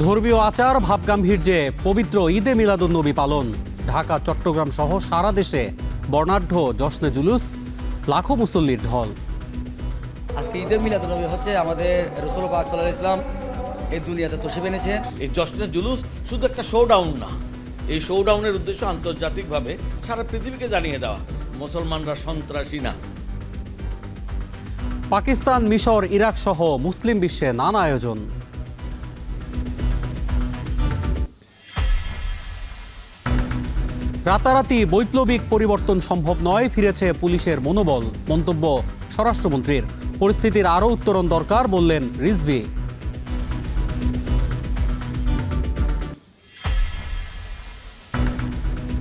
ধর্মীয় আচার ভাবগাম্ভীর্যে পবিত্র ঈদে মিলাদুন্নবী পালন। ঢাকা, চট্টগ্রাম সহ সারা দেশে বর্ণাঢ্য জশ্নে জুলুস, লাখো মুসল্লির ঢল। আজকে ঈদের মিলাদুন্নবী হচ্ছে আমাদের রাসূল পাক সাল্লাল্লাহু আলাইহি ওয়াসাল্লাম এই দুনিয়াতে তশরিফ এনেছে। এই জশ্নে জুলুস শুধু একটা শোডাউন না, এই শোডাউনের উদ্দেশ্য আন্তর্জাতিকভাবে সারা পৃথিবীকে জানিয়ে দেওয়া মুসলমানরা সন্ত্রাসী না। পাকিস্তান, মিশর, ইরাক সহ মুসলিম বিশ্বে নানা আয়োজন। রাতারাতি বৈপ্লবিক পরিবর্তন সম্ভব নয়, ফিরেছে পুলিশের মনোবল। মন্তব্য স্বরাষ্ট্রমন্ত্রীর। পরিস্থিতির আরও উত্তরণ দরকার বললেন রিজভী।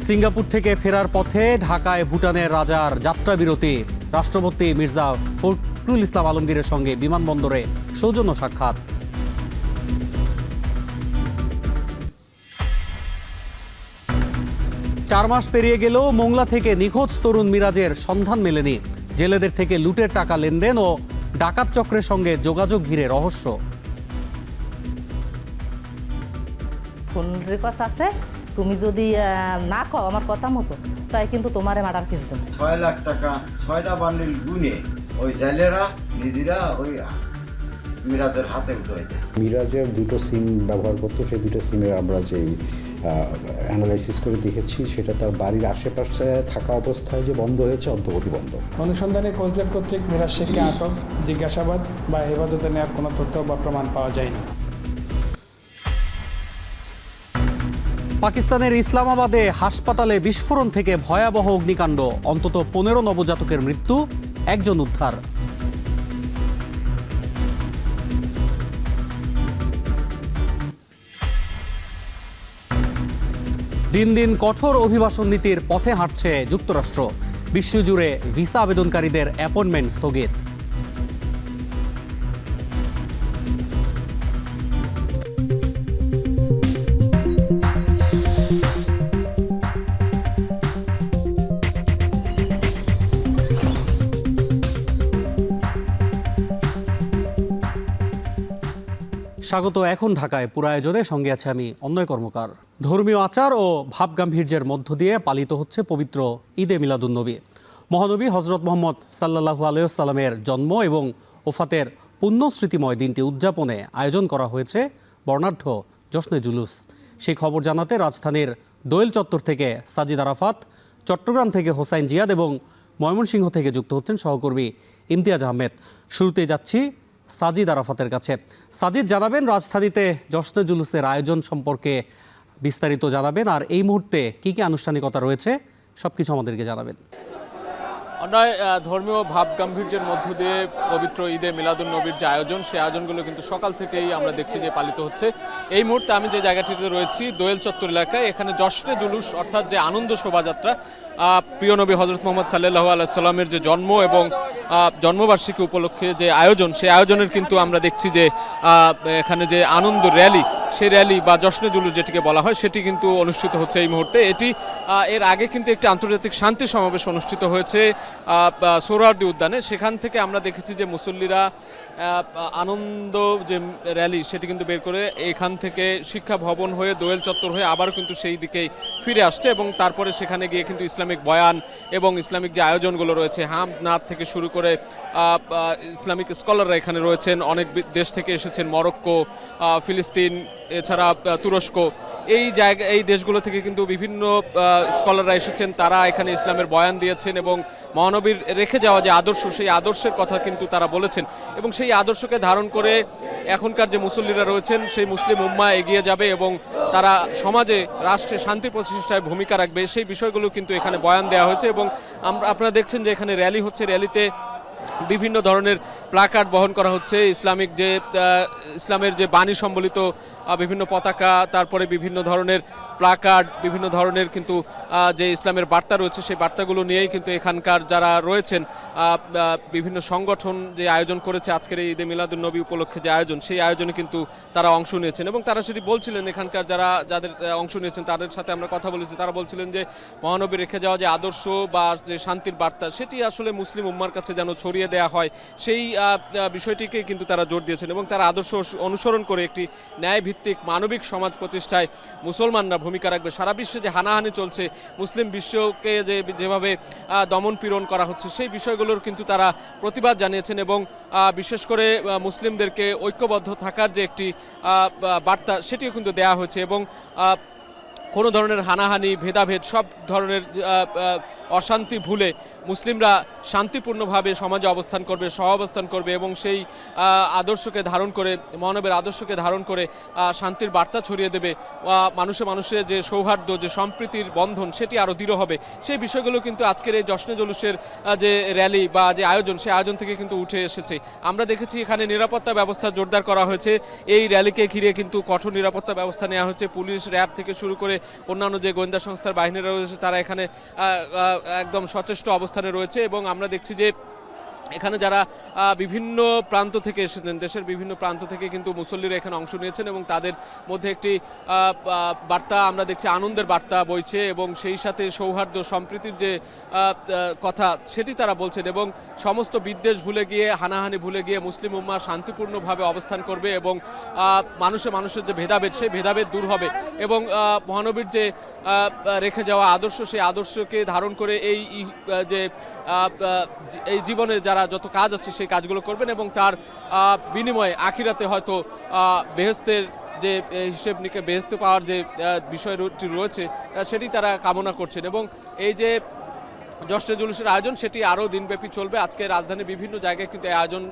সিঙ্গাপুর থেকে ফেরার পথে ঢাকায় ভুটানের রাজার যাত্রা বিরতি। রাষ্ট্রপতি মির্জা ফখরুল ইসলাম আলমগীরের সঙ্গে বিমানবন্দরে সৌজন্য সাক্ষাৎ। চার মাস পেরিয়ে গেলেও মোংলা থেকে নিখোঁজ তরুণ মিরাজের সন্ধান মেলেনি। জেলেদের থেকে লুটের টাকা লেনদেন ও ডাকাত চক্রের সঙ্গে যোগাযোগ ঘিরে রহস্য। ফোন রেকর্ডস আছে, তুমি যদি না কও আমার কথা মতো তাই কিন্তু তোমারে মার্ডার কেস দেব। 6 লাখ টাকা 6টা বান্ডিল গুনে ওই জেলেরা নিজেরা ওই মিরাজের হাতে উঠে দেয়। মিরাজের দুটো সিম ব্যবহার করতো, সেই দুটো সিমের আমরা যেই অ্যানালাইসিস করে দেখেছি সেটা তার বাড়ির আশেপাশে থাকা অবস্থায় যে বন্ধ হয়েছে অন্তর্বর্তী বন্ধ। অনুসন্ধানে কোস্টগার্ড কর্তৃক মিরাজ শেখকে আটক, জিজ্ঞাসাবাদ বা হেফাজতে নেওয়ার কোনো তথ্য বা প্রমাণ পাওয়া যায়নি। পাকিস্তানের ইসলামাবাদে হাসপাতালে বিস্ফোরণ থেকে ভয়াবহ অগ্নিকাণ্ড। অন্তত 15 নবজাতকের মৃত্যু, একজন উদ্ধার। দিন দিন কঠোর অভিবাসন নীতির পথে হাঁটছে যুক্তরাষ্ট্র। বিশ্বজুড়ে ভিসা আবেদনকারীদের অ্যাপয়েন্টমেন্ট স্থগিত। স্বাগত। এখন ঢাকায় পুরো আয়োজনে সঙ্গে আছে আমি অন্যয় কর্মকার। ধর্মীয় আচার ও ভাবগাম্ভীর্যের মধ্য দিয়ে পালিত হচ্ছে পবিত্র ঈদে মিলাদুন্নবী। মহানবী হজরত মোহাম্মদ সাল্লাল্লাহু আলাইহি ওয়াসাল্লামের জন্ম এবং ওফাতের পুণ্য স্মৃতিময় দিনটি উদযাপনে আয়োজন করা হয়েছে বর্ণাঢ্য জশ্নে জুলুস। সেই খবর জানাতে রাজধানীর দোয়েল চত্বর থেকে সাজিদ আরাফাত, চট্টগ্রাম থেকে হোসাইন জিয়াদ এবং ময়মনসিংহ থেকে যুক্ত হচ্ছেন সহকর্মী ইমতিয়াজ আহমেদ। শুরুতেই যাচ্ছি সাজিদ আরাফাতের কাছে। সাজিদ, জানাবেন রাজধানীতে জশ্নে জুলুসের আয়োজন সম্পর্কে বিস্তারিত জানাবেন, আর এই মুহূর্তে কি কি আনুষ্ঠানিকতা রয়েছে সবকিছু আমাদেরকে জানাবেন। অন্যায় ধর্মীয় ভাব গাম্ভীর্যের মধ্য দিয়ে পবিত্র ঈদে মিলাদুন্নবীর যে আয়োজন, সেই আয়োজনগুলো কিন্তু সকাল থেকেই আমরা দেখছি যে পালিত হচ্ছে। এই মুহূর্তে আমি যে জায়গাটিতে রয়েছি দোয়েল চত্বর এলাকায়, এখানে জশ্নে জুলুস অর্থাৎ যে আনন্দ শোভাযাত্রা, প্রিয় নবী হজরত মোহাম্মদ সাল্লাল্লাহু আলাইহি সাল্লামের যে জন্ম এবং জন্মবার্ষিকী উপলক্ষে যে আয়োজন, সেই আয়োজনের কিন্তু আমরা দেখছি যে এখানে যে আনন্দ র্যালি, সেই র্যালি বা জশ্নে জুলুস যেটিকে বলা হয় সেটি কিন্তু অনুষ্ঠিত হচ্ছে এই মুহূর্তে। এটি এর আগে কিন্তু একটি আন্তর্জাতিক শান্তি সমাবেশ অনুষ্ঠিত হয়েছে সোহরাওয়ার্দী উদ্যানে। সেখান থেকে আমরা দেখেছি যে মুসল্লিরা আনন্দ যে র্যালি সেটি কিন্তু বের করে এখান থেকে শিক্ষা ভবন হয়ে দোয়েল চত্বর হয়ে আবার কিন্তু সেই দিকেই ফিরে আসছে এবং তারপরে সেখানে গিয়ে কিন্তু ইসলামিক বয়ান এবং ইসলামিক যে আয়োজনগুলো রয়েছে, হামদ নাদ থেকে শুরু করে ইসলামিক স্কলাররা এখানে রয়েছেন, অনেক দেশ থেকে এসেছেন, মরক্কো, ফিলিস্তিন, এছাড়া তুরস্ক, এই দেশগুলো থেকে কিন্তু বিভিন্ন স্কলাররা এসেছেন। তারা এখানে ইসলামের বয়ান দিয়েছেন এবং মহানবীর রেখে যাওয়া যে আদর্শ, সেই আদর্শের কথা কিন্তু তারা বলেছেন এবং সেই আদর্শকে ধারণ করে এখনকার যে মুসল্লিরা রয়েছেন সেই মুসলিম উম্মাহ এগিয়ে যাবে এবং তারা সমাজে, রাষ্ট্রে শান্তি প্রতিষ্ঠায় ভূমিকা রাখবে, সেই বিষয়গুলো কিন্তু এখানে বয়ান দেওয়া হয়েছে। এবং আপনারা দেখছেন যে এখানে র্যালি হচ্ছে, র্যালিতে বিভিন্ন ধরনের প্লাকার্ড বহন করা হচ্ছে, ইসলামের যে বাণী সম্বলিত বিভিন্ন পতাকা, তারপরে বিভিন্ন ধরনের প্লাকার্ড, বিভিন্ন ধরনের কিন্তু যে ইসলামের বার্তা রয়েছে সেই বার্তাগুলো নিয়েই কিন্তু এখানকার যারা রয়েছেন বিভিন্ন সংগঠন যে আয়োজন করেছে আজকের এই ঈদে মিলাদুন্নবী উপলক্ষে যে আয়োজন, সেই আয়োজনে কিন্তু তারা অংশ নিয়েছেন এবং তারা সেটি বলছিলেন। এখানকার যাদের অংশ নিয়েছেন তাদের সাথে আমরা কথা বলেছি, তারা বলছিলেন যে মহানবী রেখে যাওয়া যে আদর্শ বা যে শান্তির বার্তা সেটি আসলে মুসলিম উম্মার কাছে যেন ছড়িয়ে দেওয়া হয়, সেই বিষয়টিকে কিন্তু তারা জোর দিয়েছেন এবং তারা আদর্শ অনুসরণ করে একটি ন্যায়ভিত্তিক মানবিক সমাজ প্রতিষ্ঠায় মুসলমানরা ভূমিকা রাখবে। সারা বিশ্বে যে হানাহানি চলছে, মুসলিম বিশ্বকে যেভাবে দমন পীড়ন করা হচ্ছে, সেই বিষয়গুলোর কিন্তু তারা প্রতিবাদ জানিয়েছেন এবং বিশেষ করে মুসলিমদেরকে ঐক্যবদ্ধ থাকার যে একটি বার্তা সেটিও কিন্তু দেয়া হয়েছে এবং কোনো ধরনের হানাহানি, ভেদাভেদ, সব ধরনের অশান্তি ভুলে মুসলিমরা শান্তিপূর্ণভাবে সমাজে অবস্থান করবে, সহাবস্থান করবে এবং সেই আদর্শকে ধারণ করে, মহানবীর আদর্শকে ধারণ করে শান্তির বার্তা ছড়িয়ে দেবে। মানুষের যে সৌহার্দ্য, যে সম্প্রীতির বন্ধন সেটি আরও দৃঢ় হবে। সেই বিষয়গুলো কিন্তু আজকের এই জশ্নে জুলুসের যে র্যালি বা যে আয়োজন, সেই আয়োজন থেকে কিন্তু উঠে এসেছে। আমরা দেখেছি এখানে নিরাপত্তা ব্যবস্থা জোরদার করা হয়েছে। এই র্যালিকে ঘিরে কিন্তু কঠোর নিরাপত্তা ব্যবস্থা নেওয়া হয়েছে। পুলিশ, র্যাব থেকে শুরু করে অন্যান্য যে গোয়েন্দা সংস্থার বাহিনীরা রয়েছে তারা এখানে একদম সচেষ্ট অবস্থানে রয়েছে এবং আমরা দেখছি যে এখানে যারা বিভিন্ন প্রান্ত থেকে এসেছেন, দেশের বিভিন্ন প্রান্ত থেকে কিন্তু মুসল্লিরা এখানে অংশ নিয়েছেন এবং তাদের মধ্যে একটি বার্তা আমরা দেখছি, আনন্দের বার্তা বইছে এবং সেই সাথে সৌহার্দ্য, সম্প্রীতির যে কথা সেটি তারা বলছেন এবং সমস্ত বিদ্বেষ ভুলে গিয়ে, হানাহানি ভুলে গিয়ে মুসলিম উম্মাহ শান্তিপূর্ণভাবে অবস্থান করবে এবং মানুষের যে ভেদাভেদ, সেই ভেদাভেদ দূর হবে এবং মহানবীর যে রেখে যাওয়া আদর্শ, সেই আদর্শকে ধারণ করে এই জীবনে যারা যত কাজ আছে সেই কাজগুলো করবেন এবং তার বিনিময়ে আখিরাতে হয়তো বেহেশতের যে হিসেব নিকে বেহেশতে পাওয়ার যে বিষয়টি রয়েছে সেটি তারা কামনা করছেন এবং এই যে জশ্নে জুলুসের আয়োজন সেটি আরও দিনব্যাপী চলবে। আজকে রাজধানীর বিভিন্ন জায়গায় কিন্তু এই আয়োজন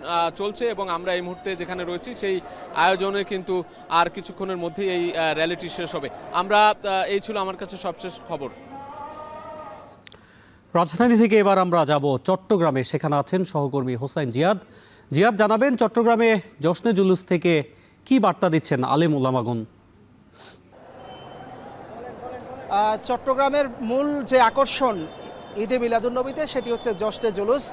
চলছে এবং আমরা এই মুহূর্তে যেখানে রয়েছি সেই আয়োজনে কিন্তু আর কিছুক্ষণের মধ্যেই এই র্যালিটি শেষ হবে। এই ছিল আমার কাছে সবশেষ খবর। রাজধানী থেকে এবার আমরা যাব চট্টগ্রামে, সেখানে আছেন সহকর্মী হোসাইন জিয়াদ। জিয়াদ, জানাবেন চট্টগ্রামে জশ্নে জুলুস থেকে কি বার্তা দিচ্ছেন আলেম উলামাগণ? চট্টগ্রামের মূল যে আকর্ষণ ঈদে মিলাদুন্নবীতে সেটি হচ্ছে জশ্নে জুলুস।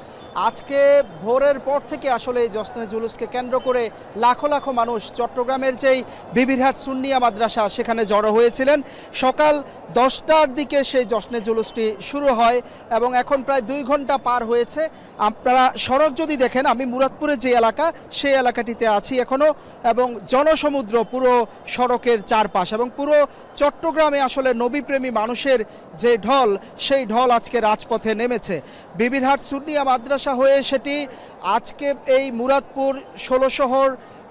আজকে ভোরের পর থেকে আসলে এই জশ্নে জুলুসকে কেন্দ্র করে লাখো লাখো মানুষ চট্টগ্রামের যেই বিবিরহাট সুন্নিয়া মাদ্রাসা সেখানে জড়ো হয়েছিলেন। সকাল 10টার দিকে সেই জশ্নে জুলুসটি শুরু হয় এবং এখন প্রায় 2 ঘন্টা পার হয়েছে। আপনারা সড়ক যদি দেখেন, আমি মুরাদপুরের যে এলাকা সেই এলাকাটিতে আছি এখনও এবং জনসমুদ্র পুরো সড়কের চারপাশ এবং পুরো চট্টগ্রামে আসলে নবীপ্রেমী মানুষের যে ঢল, সেই ঢল আজকে রাজপথে নেমেছে। বিবিরহাট সুন্নিয়া মাদ্রাসা হয়ে সেটি আজকে এই মুরাদপুর, 16 শহর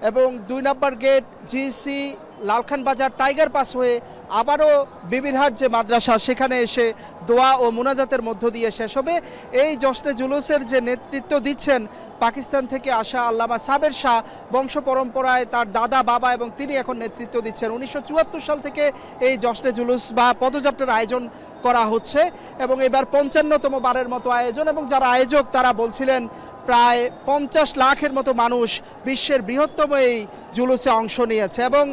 এবং 2 নম্বর গেট, জিসি, লালখান বাজার, টাইগার পাস হয়ে আবারও বিবিরহাট যে মাদ্রাসা সেখানে এসে দোয়া ও মুনাজাতের মধ্য দিয়ে শেষ হবে। এই জশ্নে জুলুসের যে নেতৃত্ব দিচ্ছেন পাকিস্তান থেকে আসা আল্লামা সাবের শাহ, বংশ পরম্পরায় তার দাদা, বাবা এবং তিনি এখন নেতৃত্ব দিচ্ছেন। 1974 সাল থেকে এই জশ্নে জুলুস বা পদযাত্রার আয়োজন করা হচ্ছে এবং এবার 55তম বারের মতো আয়োজন এবং যারা আয়োজক তারা বলছিলেন প্রায় 50 লাখের মতো মানুষ বিশ্বের বৃহত্তম এই জুলুসে অংশ নিয়েছে এবং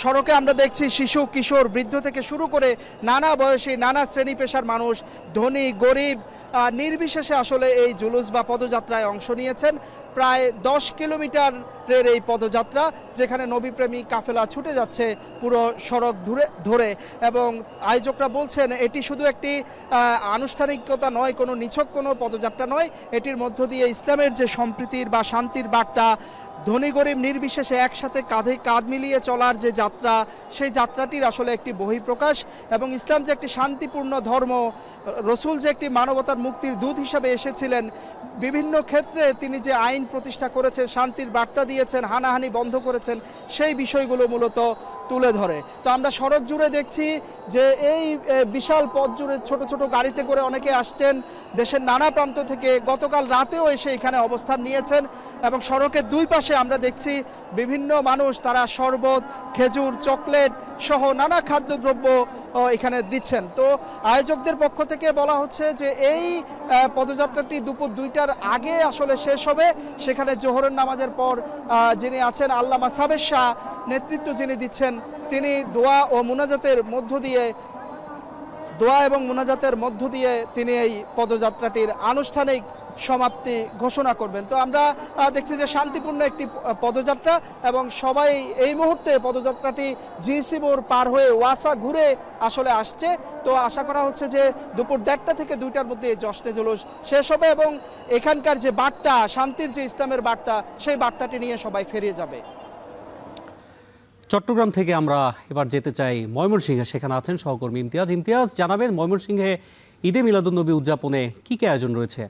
সড়কে আমরা দেখছি শিশু, কিশোর, বৃদ্ধ থেকে শুরু করে নানা বয়সী, নানা শ্রেণী পেশার মানুষ, ধনী, গরিব নির্বিশেষে আসলে এই জুলুস বা পদযাত্রায় অংশ নিয়েছেন। প্রায় 10 কিলোমিটারের এই পদযাত্রা, যেখানে নবীপ্রেমী কাফেলা ছুটে যাচ্ছে পুরো সড়ক ধরে এবং আয়োজকরা বলছেন এটি শুধু একটি আনুষ্ঠানিকতা নয়, কোনো নিছক কোনো পদযাত্রা নয়, এটির মধ্য দিয়ে ইসলামের যে সম্প্রীতির বা শান্তির বার্তা, ধনী গরিব নির্বিশেষে একসাথে কাঁধে কাঁধ মিলিয়ে চলার যে যাত্রা, সেই যাত্রাটির আসলে একটি বহিঃপ্রকাশ এবং ইসলাম যে একটি শান্তিপূর্ণ ধর্ম, রসুল যে একটি মানবতার মুক্তির দূত হিসাবে এসেছিলেন, বিভিন্ন ক্ষেত্রে তিনি যে আইন প্রতিষ্ঠা করেছেন, শান্তির বার্তা দিয়েছেন, হানাহানি বন্ধ করেছেন, সেই বিষয়গুলো মূলত তুলে ধরে। তো আমরা সড়ক জুড়ে দেখছি যে এই বিশাল পথ জুড়ে ছোট ছোট গাড়িতে করে অনেকে আসছেন দেশের নানা প্রান্ত থেকে। গতকাল রাতেও এসে এখানে অবস্থান নিয়েছেন এবং সড়কের 2 পাশে আমরা দেখছি বিভিন্ন মানুষ, তারা শরবত, খেজুর, চকলেট সহ নানা খাদ্যদ্রব্য এখানে দিচ্ছেন। তো আয়োজকদের পক্ষ থেকে বলা হচ্ছে যে এই পদযাত্রাটি দুপুর 2টার আগে আসলে শেষ হবে। সেখানে জোহরের নামাজের পর যিনি আছেন আল্লামা সাবের শাহ, নেতৃত্ব যিনি দিচ্ছেন তিনি দোয়া এবং মুনাজাতের মধ্য দিয়ে তিনি এই পদযাত্রাটির আনুষ্ঠানিক সমাপ্তি ঘোষণা করবেন। তো আমরা দেখছি যে শান্তিপূর্ণ একটি পদযাত্রা এবং সবাই এই মুহূর্তে পদযাত্রাটি জিসি মোড় পার হয়ে ওয়াসা ঘুরে আসলে আসছে। তো আশা করা হচ্ছে যে দুপুর 1:30 থেকে 2টার মধ্যে এই জশ্নে জুলুস শেষ হবে এবং এখানকার যে বার্তা, শান্তির যে ইসলামের বার্তা, সেই বার্তাটি নিয়ে সবাই ফিরে যাবে। চট্টগ্রাম থেকে আমরা এবার যেতে চাই ময়মনসিংহে। সেখানে আছেন সহকর্মী ইমতিয়াজ। ইমতিয়াজ, জানাবেন ময়মনসিংহে ঈদে মিলাদুন্নবী উদযাপনে কি কি আয়োজন রয়েছে?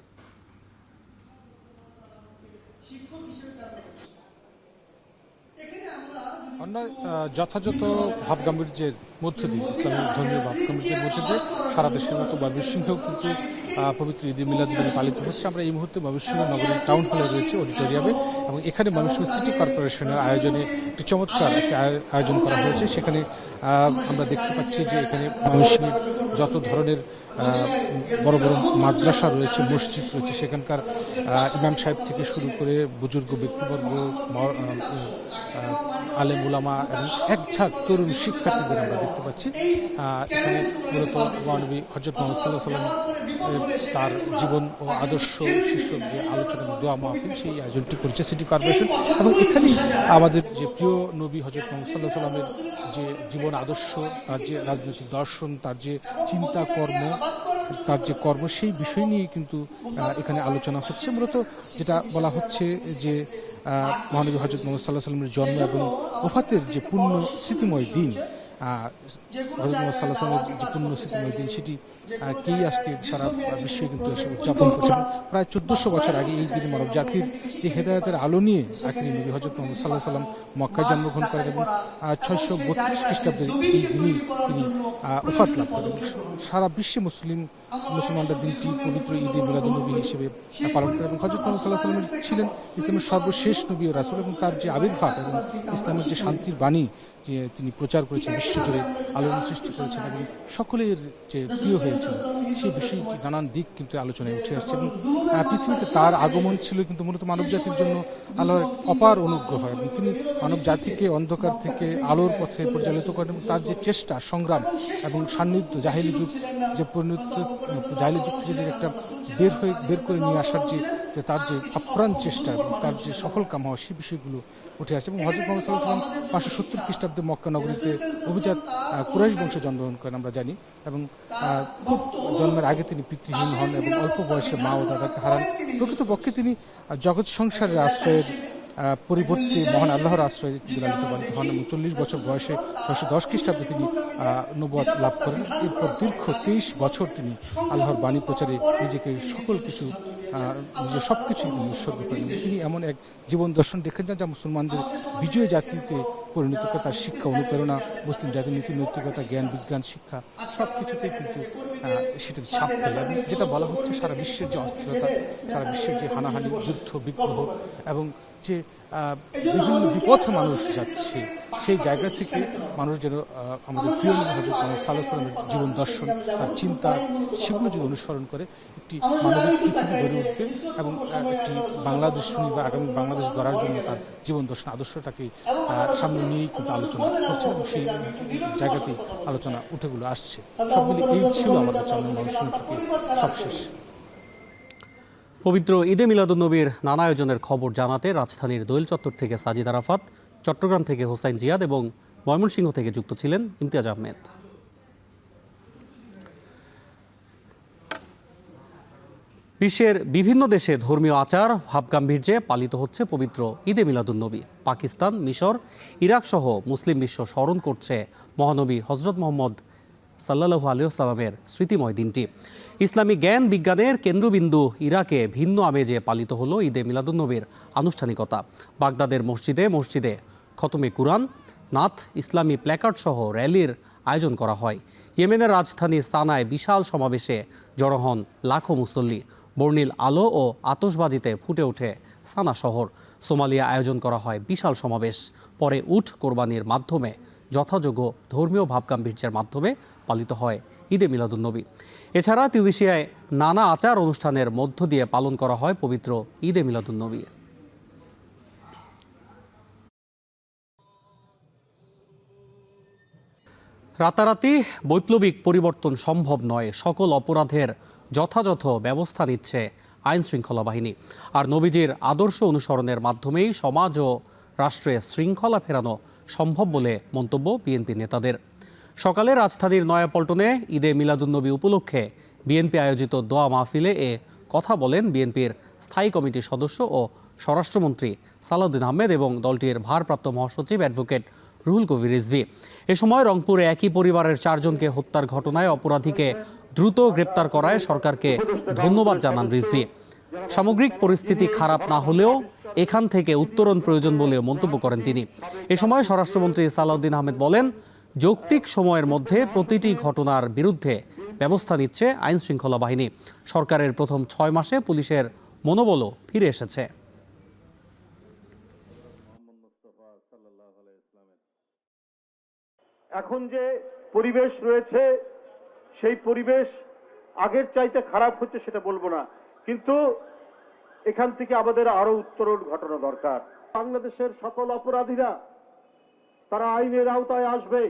যথাযথ ভাবগাম্ভীর্যের মধ্য দিয়ে, ইসলামিক ধর্মীয় ভাবগাম্ভীর্যের মধ্য দিয়ে সারা দেশের মতো ময়মনসিংহেও কিন্তু পবিত্র ঈদে মিলাদুন্নবী পালিত হচ্ছে। আমরা এই মুহূর্তে ময়মনসিংহ নগরীর টাউন হলে রয়েছে, অডিটোরিয়ামে, এবং এখানে ময়মনসিংহ সিটি কর্পোরেশনের আয়োজনে একটি চমৎকার একটি আয়োজন করা হয়েছে। সেখানে আমরা দেখতে পাচ্ছি যে এখানে ময়মনসিংহের যত ধরনের বড় বড় মাদ্রাসা রয়েছে, মসজিদ রয়েছে, সেখানকার ইমাম সাহেব থেকে শুরু করে বুজুর্গ ব্যক্তিবর্গ, আলেম উলামা এবং এক ঝাঁক তরুণ শিক্ষার্থীদের আমরা দেখতে পাচ্ছি। এখানে মূলত মহানবী হযরত মুহাম্মদ সাল্লাল্লাহু আলাইহি ওয়াসাল্লাম তার জীবন ও আদর্শ শীর্ষক যে আলোচনা, দোয়া মাহফিল, সেই আয়োজনটি করছে সিটি কর্পোরেশন। এবং এখানেই আমাদের যে প্রিয় নবী হযরত মুহাম্মদ সাল্লাল্লাহু আলাইহি ওয়াসাল্লামের যে জীবন আদর্শ, তার যে রাজনৈতিক দর্শন, তার যে চিন্তা তার যে কর্ম, সেই বিষয় নিয়ে কিন্তু এখানে আলোচনা হচ্ছে। মূলত যেটা বলা হচ্ছে যে মহানবী হযরত মুহাম্মদ সাল্লাল্লাহু আলাইহি ওয়াসাল্লামের জন্ম এবং ওফাতের যে পূর্ণ স্মৃতিময় দিন, হযরত মুহাম্মদ সাল্লাল্লাহু আলাইহি ওয়াসাল্লামের যে পূর্ণ স্মৃতিময় দিন, সেটি কেই আজকে সারা বিশ্বে কিন্তু উদযাপন করছে। প্রায় 1400 বছর আগে এই দিনে মানব জাতির যে হেদায়েতের আলো নিয়ে আখিরি নবী হযরত মুহাম্মদ সাল্লাল্লাহু আলাইহি ওয়াসাল্লাম মক্কায় জন্মগ্রহণ করেন এবং 632 খ্রিস্টাব্দে এই দিনই তিনি ওফাত লাভ করেন। সারা বিশ্বে মুসলমানরা দিনটি পবিত্র ঈদে মিলাদুন্নবী হিসেবে পালন করে এবং হযরত মুহাম্মদ সাল্লাল্লাহু আলাইহি ওয়াসাল্লাম ছিলেন ইসলামের সর্বশেষ নবী ও রাসূল এবং তার যে আবির্ভাব এবং ইসলামের যে শান্তির বাণী যে তিনি প্রচার করেছেন, বিশ্বজুড়ে আলোড়ন সৃষ্টি করেছেন এবং সকলের যে প্রিয় হয়েছিল, সেই বিষয়টি নানান দিক কিন্তু আলোচনায় উঠে আসছে। এবং পৃথিবীতে তার আগমন ছিল কিন্তু মূলত মানব জাতির জন্য আল্লাহর অপার অনুগ্রহ, এবং তিনি মানব জাতিকে অন্ধকার থেকে আলোর পথে পরিচালিত করেন এবং তার যে চেষ্টা, সংগ্রাম এবং সান্নিধ্য, জাহেলি যুগ থেকে যে একটা বের করে নিয়ে আসার যে তার যে আপ্রাণ চেষ্টা এবং তার যে সফল কাম হওয়া, সেই বিষয়গুলো উঠে আসে। এবং হযরত মুহাম্মদ সাল্লাল্লাহু আলাইহি ওয়াসাল্লাম 570 খ্রিস্টাব্দে মক্কা নগরীতে অভিজাত কুরাইশ বংশে জন্মগ্রহণ করেন আমরা জানি, এবং খুব জন্মের আগে তিনি পিতৃহীন হন এবং অল্প বয়সে মা ও দাদাকে হারান। প্রকৃতপক্ষে তিনি জগৎ সংসারের আশ্রয়ের পরিবর্তে মহান আল্লাহর আশ্রয়ে লালিত পালিত হন এবং 40 বছর বয়সে 510 খ্রিস্টাব্দে তিনি নবুয়ত লাভ করেন। এরপর দীর্ঘ 23 বছর তিনি আল্লাহর বাণী প্রচারে নিজেকে নিজের সব কিছুই উৎসর্গ করেন। তিনি এমন এক জীবন দর্শন দেখেন যা মুসলমানদের বিজয় জাতিতে পরিণত করে। তার শিক্ষা, অনুপ্রেরণা, মুসলিম জাতির নীতি নৈতিকতা, জ্ঞান বিজ্ঞান, শিক্ষা, সব কিছুতেই কিন্তু সেটার ছাপ ফেলে। এবং যেটা বলা হচ্ছে, সারা বিশ্বের যে অস্থিরতা, সারা বিশ্বের যে হানাহানি, যুদ্ধ বিগ্রহ এবং যে বিভিন্ন বিপথে মানুষ যাচ্ছে, সেই জায়গা থেকে মানুষ যেন আমাদের প্রিয় নবী হযরত মুহাম্মদ সাল্লাল্লাহু আলাইহি ওয়াসাল্লামের জীবন দর্শন, তার চিন্তা, সেগুলো যদি অনুসরণ করে একটি মানবিক পৃথিবী গড়ে উঠবে এবং একটি বাংলাদেশ বা আগামী বাংলাদেশ গড়ার জন্য তার জীবন দর্শন, আদর্শটাকে সামনে নিয়েই কিন্তু আলোচনা করছে এবং সেই জায়গাতেই আলোচনা উঠেগুলো আসছে। সব মিলে এই ছিল আমাদের চন্দ্র ময়মনসিংহ থেকে সবশেষ। পবিত্র ঈদে মিলাদুন্নবীর নানা আয়োজনের খবর জানাতে রাজধানীর দোয়েল চত্বর থেকে সাজিদ আরাফাত, চট্টগ্রাম থেকে হোসাইন জিয়াদ এবং ময়মনসিংহ থেকে যুক্ত ছিলেন ইমতিয়াজ আহমেদ। বিশ্বের বিভিন্ন দেশে ধর্মীয় আচার ভাবগাম্ভীর্যে পালিত হচ্ছে পবিত্র ঈদে মিলাদুন্নবী। পাকিস্তান, মিশর, ইরাক সহ মুসলিম বিশ্ব স্মরণ করছে মহানবী হযরত মুহাম্মদ সাল্লাল্লাহু আলাইহি ওয়াসাল্লামের স্মৃতিময় দিনটি। ইসলামী জ্ঞান বিজ্ঞানের কেন্দ্রবিন্দু ইরাকে ভিন্ন আমেজে পালিত হলো ঈদে মিলাদুন্নবীর আনুষ্ঠানিকতা। বাগদাদের মসজিদে খতমে কুরআন, নাথ, ইসলামী প্ল্যাকার্ড সহ র্যালির আয়োজন করা হয়। ইয়েমেনের রাজধানী সানায় বিশাল সমাবেশে জড়ো হন লাখো মুসল্লি। বর্ণিল আলো ও আতশবাজিতে ফুটে ওঠে সানা শহর। সোমালিয়া আয়োজন করা হয় বিশাল সমাবেশ। পরে উট কোরবানির মাধ্যমে যথাযোগ্য ধর্মীয় ভাবগাম্ভীর্যের মাধ্যমে পালিত হয় ঈদে মিলাদুন্নবী। এছাড়া তিউনিসিয়ায় নানা আচার অনুষ্ঠানের মধ্য দিয়ে পালন করা হয় পবিত্র ঈদে মিলাদুন্নবী। রাতারাতি বৈপ্লবিক পরিবর্তন সম্ভব নয়, সকল অপরাধের যথাযথ ব্যবস্থা নিচ্ছে আইন শৃঙ্খলা বাহিনী। আর নবীজির আদর্শ অনুসরণের মাধ্যমেই সমাজ ও রাষ্ট্রে শৃঙ্খলা ফেরানো সম্ভব বলে মন্তব্য বিএনপি নেতাদের। সকালে রাজধানীর নয়াপল্টনে ঈদে মিলাদুন্নবী উপলক্ষে বিএনপি আয়োজিত দোয়া মাহফিলে এ কথা বলেন বিএনপির স্থায়ী কমিটির সদস্য ও স্বরাষ্ট্রমন্ত্রী সালাউদ্দিন আহমেদ এবং দলটির ভারপ্রাপ্ত মহাসচিব অ্যাডভোকেট রুহুল কবির রিজভী। এ সময় রংপুরে একই পরিবারের 4 জনকে হত্যার ঘটনায় অপরাধীকে দ্রুত গ্রেপ্তার করায় সরকারকে ধন্যবাদ জানান রিজভী। সামগ্রিক পরিস্থিতি খারাপ না হলেও এখান থেকে উত্তরণ প্রয়োজন বলেও মন্তব্য করেন তিনি। এ সময় স্বরাষ্ট্রমন্ত্রী সালাউদ্দিন আহমেদ বলেন, যৌক্তিক সময়ের মধ্যে প্রতিটি ঘটনার বিরুদ্ধে ব্যবস্থা নিচ্ছে আইন শৃঙ্খলা বাহিনী। সরকারের প্রথম 6 মাসে পুলিশের মনোবলও ফিরে এসেছে। এখন যে পরিবেশ রয়েছে সেই পরিবেশ আগের চাইতে খারাপ হচ্ছে সেটা বলবো না, কিন্তু এখান থেকে আমাদের আরো উত্তরণ ঘটানো দরকার। বাংলাদেশের সকল অপরাধীরা তারা আইনের আওতায় আসবে,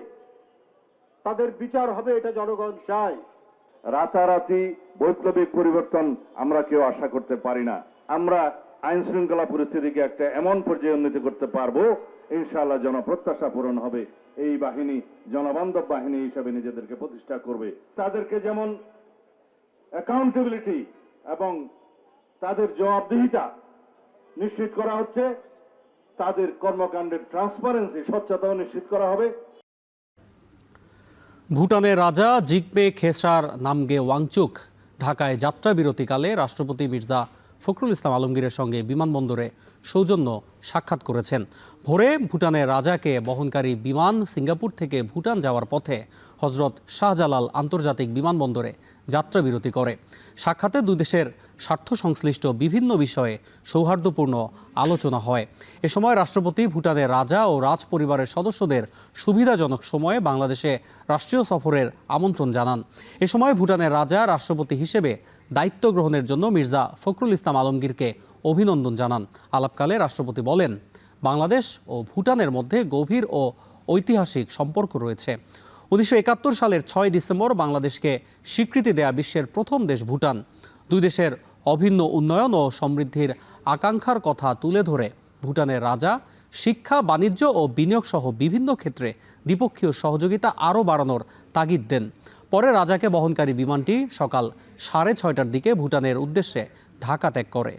তাদের বিচার হবে, এটা জনগণ চায়। রাতারাতি বৈপ্লবিক পরিবর্তন আমরা কেউ আশা করতে পারি না। আমরা আইন শৃঙ্খলা পরিস্থিতিকে একটা এমন পর্যায়ে উন্নতি করতে পারবো, ইনশাআল্লাহ জনপ্রত্যাশা পূরণ হবে। এই বাহিনী জনবান্ধব বাহিনী হিসাবে নিজেদেরকে প্রতিষ্ঠা করবে। তাদেরকে যেমন অ্যাকাউন্টেবিলিটি এবং তাদের জবাবদিহিতা নিশ্চিত করা হচ্ছে, তাদের কর্মকাণ্ডের ট্রান্সপারেন্সি স্বচ্ছতাও নিশ্চিত করা হবে। ভুটানের রাজা জিগমে খেসার নামগে ওয়াংচুক ঢাকায় যাত্রা বিরতিকালে রাষ্ট্রপতি মির্জা ফখরুল ইসলাম আলমগীরের সঙ্গে বিমানবন্দরে সৌজন্য সাক্ষাৎ করেছেন। ভোরে ভুটানের রাজাকে বহনকারী বিমান সিঙ্গাপুর থেকে ভুটান যাওয়ার পথে হজরত শাহজালাল আন্তর্জাতিক বিমানবন্দরে যাত্রা বিরতি করে। সাক্ষাতে দুই দেশের স্বার্থ সংশ্লিষ্ট বিভিন্ন বিষয়ে সৌহার্দ্যপূর্ণ আলোচনা হয়। এ সময় রাষ্ট্রপতি ভুটানের রাজা ও রাজ পরিবারের সদস্যদের সুবিধাজনক সময়ে বাংলাদেশে রাষ্ট্রীয় সফরের আমন্ত্রণ জানান। এ সময় ভুটানের রাজা রাষ্ট্রপতি হিসেবে দায়িত্ব গ্রহণের জন্য মির্জা ফখরুল ইসলাম আলমগীরকে অভিনন্দন জানান। আলাপকালে রাষ্ট্রপতি বলেন, বাংলাদেশ ও ভুটানের মধ্যে গভীর ও ঐতিহাসিক সম্পর্ক রয়েছে। 1971 সালের 6 ডিসেম্বর বাংলাদেশকে স্বীকৃতি দেয়া বিশ্বের প্রথম দেশ ভুটান। দুই দেশের অভিন্ন উন্নয়ন ও সমৃদ্ধির আকাঙ্ক্ষার কথা তুলে ধরে ভুটানের রাজা শিক্ষা, বাণিজ্য ও বিনিয়োগ সহ বিভিন্ন ক্ষেত্রে দ্বিপক্ষীয় সহযোগিতা আরও বাড়ানোর তাগিদ দেন। পরে রাজাকে বহনকারী বিমানটি সকাল 6:30টার দিকে ভুটানের উদ্দেশ্যে ঢাকা ত্যাগ করে।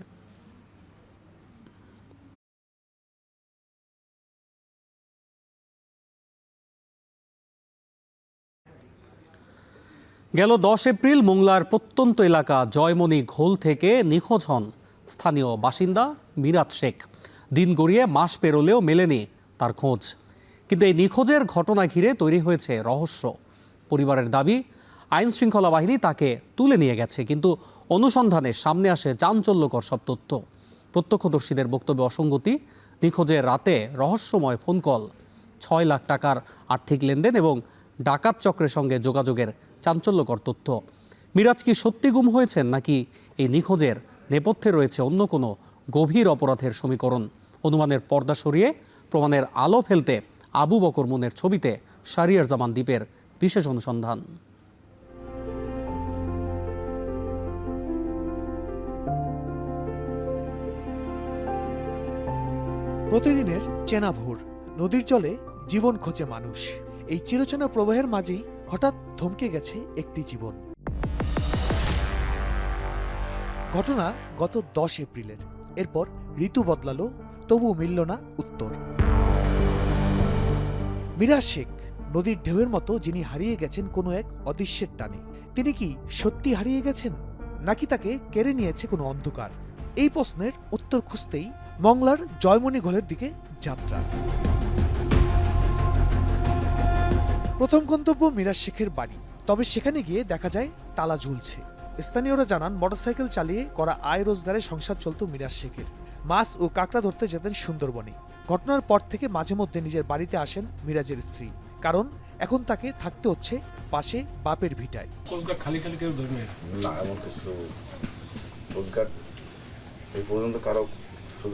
গেল 10 এপ্রিল মোংলার প্রত্যন্ত এলাকা জয়মণি ঘোল থেকে নিখোঁজ হন স্থানীয় বাসিন্দা মিরাজ শেখ। দিন গড়িয়ে মাস পেরোলেও মেলেনি তার খোঁজ। কিন্তু এই নিখোঁজের ঘটনা ঘিরে তৈরি হয়েছে রহস্য। পরিবারের দাবি, আইন শৃঙ্খলা বাহিনী তাকে তুলে নিয়ে গেছে, কিন্তু অনুসন্ধানে সামনে আসে চাঞ্চল্যকর সব তথ্য। প্রত্যক্ষদর্শীদের বক্তব্যে অসঙ্গতি, নিখোঁজের রাতে রহস্যময় ফোন কল, 6 লাখ টাকার আর্থিক লেনদেন এবং ডাকাত চক্রের সঙ্গে যোগাযোগের চাঞ্চল্যকর তথ্য। মিরাজ কি সত্যি গুম হয়েছেন, নাকি এই নিখোঁজের নেপথ্যে রয়েছে অন্য কোনো গভীর অপরাধের সমীকরণ? অনুমানের পর্দা সরিয়ে প্রমাণের আলো ফেলতে আবু বকর মুনের ছবিতে শাহরিয়ার জামান দ্বীপের বিশেষ অনুসন্ধান। প্রতিদিনের চেনা ভোর, নদীর জলে জীবন খোঁজে মানুষ। এই চিরচেনা প্রবাহের মাঝেই হঠাৎ থমকে গেছে একটি জীবন। ঘটনা গত 10 এপ্রিলের। এরপর ঋতু বদলালো, তবু মিলল না উত্তর। মিরাজ শেখ, নদীর ঢেউয়ের মতো যিনি হারিয়ে গেছেন কোনো এক অদৃশ্যের টানে। তিনি কি সত্যি হারিয়ে গেছেন, নাকি তাকে কেড়ে নিয়েছে কোনো অন্ধকার? এই প্রশ্নের উত্তর খুঁজতেই মংলার জয়মণি ঘোলের দিকে যাত্রা। প্রথম গন্তব্য মিরাজ শেখের বাড়ি। তবে সেখানে গিয়ে দেখা যায় তালা ঝুলছে। স্থানীয়রা জানান, মোটরসাইকেল চালিয়ে করা আয় রোজগারে সংসার চলত মিরাজ শেখের। মাছ ও কাঁকড়া ধরতে যেতেন সুন্দরবনে। ঘটনার পর থেকে মাঝে মধ্যে নিজের বাড়িতে আসেন মিরাজের স্ত্রী, কারণ এখন তাকে থাকতে হচ্ছে পাশে বাপের ভিটায়। খালি খালি কেউ ধরে না, এমন কিছু রোজগার এই পর্যন্ত কারো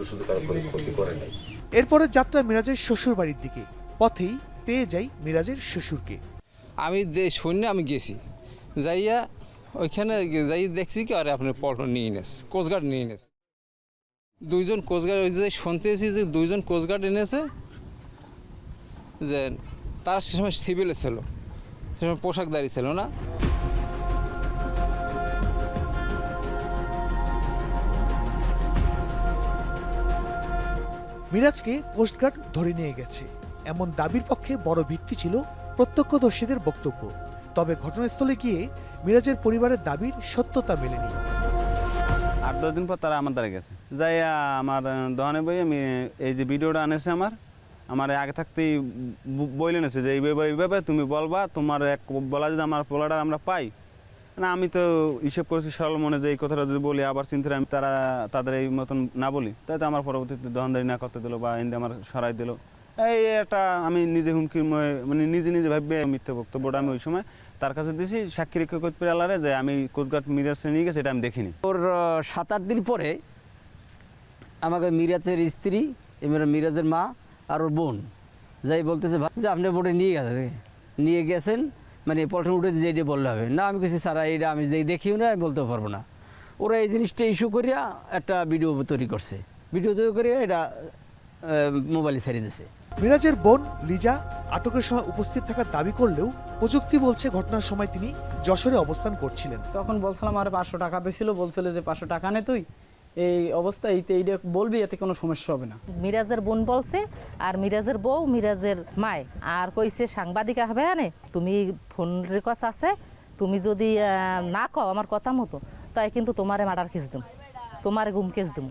শুধু কারো ক্ষতি করে নাই। এরপরে যাত্রা মিরাজের শ্বশুর বাড়ির দিকে। পথেই পেয়ে যাই মিরাজের শ্বশুরকে। আমি সৈন্য আমি গেছি যাইয়া ওইখানে যাই দেখছি কি আরে আপনার পল্টন নিয়ে এনেছে, কোস্টগার্ড নিয়ে এনেছে। 2 জন কোস্টগার্ড, ওই যে শুনতেছি যে 2 জন কোস্টগার্ড এনেছে, যে তারা সে সময় সিভিলে ছিল, সে সময় পোশাকধারী ছিল না। মিরাজকে কোস্টগার্ড ধরে নিয়ে গেছে এমন দাবির পক্ষে বড় ভিত্তি ছিল প্রত্যক্ষদর্শীদের বক্তব্য। তবে ঘটনাস্থলে গিয়ে মিরাজের পরিবারের দাবির সত্যতা মেলেনি। 8-10 দিন পর তারা আমার দ্বারা গেছে, যাই আমার দোকানে বই আমি এই যে ভিডিওটা আনেছে আমার আগে থাকতেই বলে নেছে যে এইভাবে তুমি বলবা, তোমার এক বলা যদি আমার পোলাটা আমরা পাই না। আমি তো হিসেব করেছি সরল মনে যে এই কথাটা যদি বলি আবার চিন্তা আমি তাদের এই মতন না বলি, তাই তো আমার পরবর্তীতে দোকানদারি না করতে দিল বা এনে আমার সরাই দিল। এই এটা আমি নিজে হুমকির মানে নিজে ভাববে মিথ্যে বক্তব্যটা আমি ওই সময় তার কাছে দিয়েছি, সাক্ষী রেখে করতে পেরে যে আমি কোস্টগার্ড মিরাজে নিয়ে গেছে এটা আমি দেখিনি। ওর 7-8 দিন পরে আমাকে মিরাজের স্ত্রী, মিরাজের মা আর ওর বোন যাই বলতেছে যে আপনি বোটে নিয়ে গেছেন, মানে পল্টন উঠে যে এটা বললে হবে না। আমি কিছু সারা এটা আমি দেখিও না, আমি বলতেও পারবো না। ওরা এই জিনিসটা ইস্যু করিয়া একটা ভিডিও তৈরি করছে, ভিডিও তৈরি করিয়া এটা মোবাইলে ছেড়ে দিয়েছে। মিরাজের বোন লিজা আটকের সময় উপস্থিত থাকার দাবি করলেও প্রযুক্তি বলছে ঘটনার সময় তিনি যশোরে অবস্থান করছিলেন। তখন বলছিলাম আর 500 টাকা দিয়েছিল, বলছিল যে 500 টাকা নে তুই এই অবস্থায় এইটা বলবি, এতে কোনো সমস্যা হবে না। মিরাজের বোন বলছে আর মিরাজের বউ মিরাজের মায় আর কইছে সাংবাদিক হবে আনে তুমি ফোন রেকর্ড আছে, তুমি যদি না কও আমার কথা মতো তাই কিন্তু তোমারে মার্ডার কেস দিম, তোমারে গুম কেস দিম।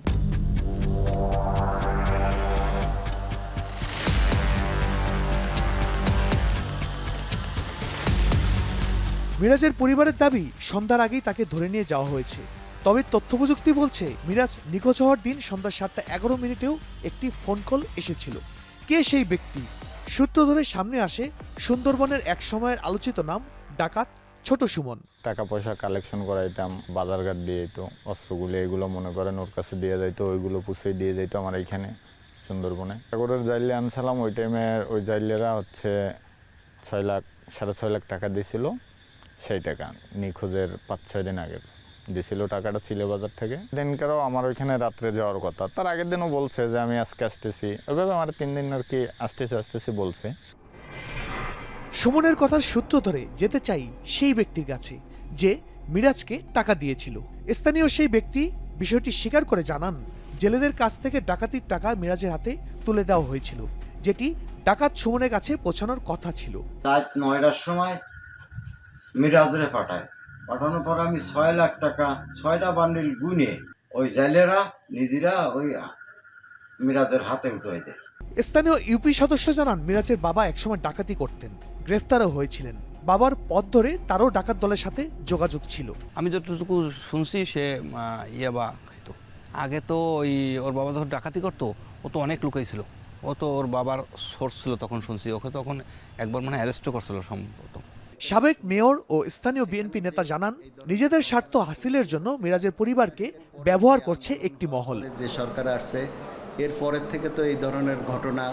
মিরাজের পরিবারের দাবি সন্ধ্যার আগেই তাকে ধরে নিয়ে যাওয়া হয়েছে। তবে তথ্যপ্রযুক্তি বলছে মিরাজ নিখোঁজ হওয়ার দিন সন্ধ্যা 7:11 একটি ফোন কল এসেছিল। কে সেই ব্যক্তি? সূত্র ধরে সামনে আসে সুন্দরবনের এক সময়ের আলোচিত নাম ডাকাত ছোট সুমন। টাকা পয়সা কালেকশন করাইতাম, বাজারঘাট দিয়ে যেত, অস্ত্রগুলো এগুলো মনে করেন ওর কাছে দিয়ে যাইতো, ওইগুলো পুষে দিয়ে যেত আমার এইখানে সুন্দরবনে। সাগরের জাইলে আনছিলাম, ওই টাইমে ওই জাইলেরা হচ্ছে 6.5 লাখ টাকা দিয়েছিল। সেই টাকা নিখোঁজের 5-6 দিন আগে দিয়েছিল, টাকাটা ছিল বাজার থেকে। দিনকারও আমার ওইখানে রাত্রে যাওয়ার কথা, তার আগের দিনও বলছে যে আমি আজকে আসতেছি, ওইভাবে আমার 3 দিন আর কি আসতেছি বলছে। সুমনের কথার সূত্র ধরে যেতে চাই সেই ব্যক্তির কাছে যে মিরাজকে টাকা দিয়েছিল। স্থানীয় সেই ব্যক্তি বিষয়টি স্বীকার করে জানান জেলেদের কাছ থেকে ডাকাতির টাকা মিরাজের হাতে তুলে দেওয়া হয়েছিল, যেটি ডাকাত সুমনের কাছে পৌঁছানোর কথা ছিল। রাত 9টার সময় মিরাজরে পাঠানোর পর আমি 6 লাখ টাকা 6টা বান্ডিল গুনে ওই জেলেরা নিজেরা ওই মিরাজের হাতে উঠে দেয়। স্থানীয় ইউপি সদস্য জানান মিরাজের বাবা একসময় ডাকাতি করতেন, গ্রেফতারও হয়েছিলেন। বাবার পথ ধরে তারও ডাকাত দলের সাথে যোগাযোগ ছিল। আমি যতটুকু শুনছি সে ইয়াবা খাইত। আগে তো ওই ওর বাবা যখন ডাকাতি করতো ও তো অনেক লুকাই ছিল, ও তো ওর বাবার সোর্স ছিল তখন শুনছি, ওকে তখন একবার মানে অ্যারেস্টও করছিল সম্ভবত। সাবেক মেয়র ও স্থানীয় বিএনপি নেতা জানান নিজেদের স্বার্থ হাসিলের জন্য মিরাজের পরিবারকে ব্যবহার করছে একটি মহল। যে সরকার আসছে এরপরের থেকে তো এই ধরনের ঘটনা